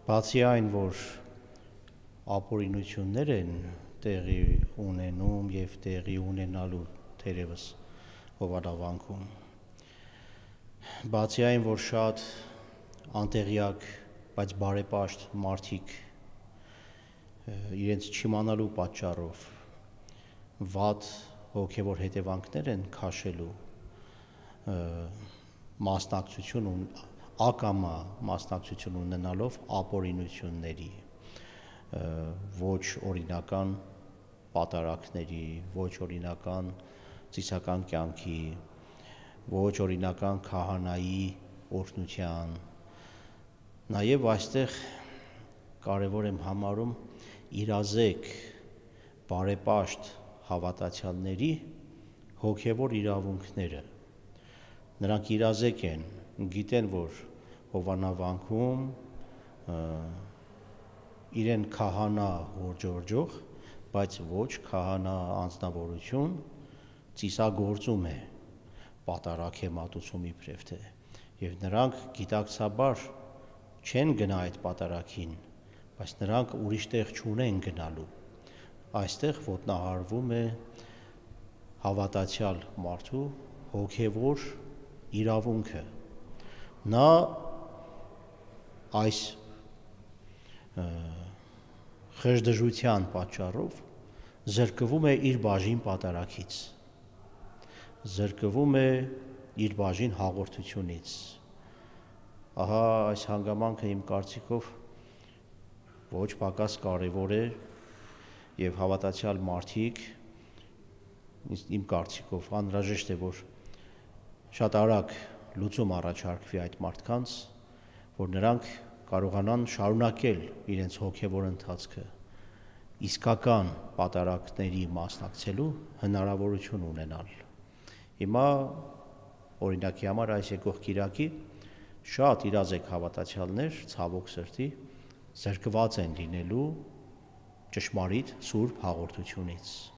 Բացի այն, որ ապօրինություններ են տեղի ունենում և տեղի ունենալու թերևս Հովանավանքում, բացի այն, որ շատ անտեղյակ, բայց բարեպաշտ մարդիկ իրենց չիմանալու պատճառով վատ հոգևոր հետևանքներ են քաշելու ակամա մասնակցություն ունենալով ապօրինությունների, ոչ օրինական պատարագների, ոչ օրինական ծիսական կյանքի, ոչ օրինական քահանայի օրհնության, նաև այստեղ կարևոր եմ համարում իրազեկ, բարեպաշտ հավատացյալների հոգևոր իրավունքները։ Նրանք իրազեկ են, գիտեն, որ Հովանավանքում իրեն քահանա հորդորձող, բայց ոչ քահանա անձնավորություն ծիսագործում է պատարագ է մատուցում իբրև թե, և նրանք գիտակցաբար չեն գնա այդ պատարագին, բայց նրանք ուրիշ տեղ չունեն գնալու, այստեղ ոտնահարվում է հավատացյալ մարդու հոգևոր իրավունքը, նա այս խժդժության պատճառով զրկվում է իր բաժին պատարագից, զրկվում է իր բաժին հաղորդությունից, ահա այս հանգամանքը իմ կարծիքով ոչ պակաս կարևոր է և հավատացյալ մարդիկ, իմ կարծիքով անհրաժեշտ է, որ շատ արագ լուծում առաջարկվի այդ մարդկանց, որ նրանք կարողանան շարունակել իրենց հոգևոր ընթացքը, իսկական պատարագների մասնակցելու հնարավորություն ունենալ։ Հիմա օրինակի համար այս եկող կիրակի շատ իրազեկ հավատացյալներ ցավոք սրտի զրկված են լինելու ճշմարիտ սուրբ հաղորդությունից։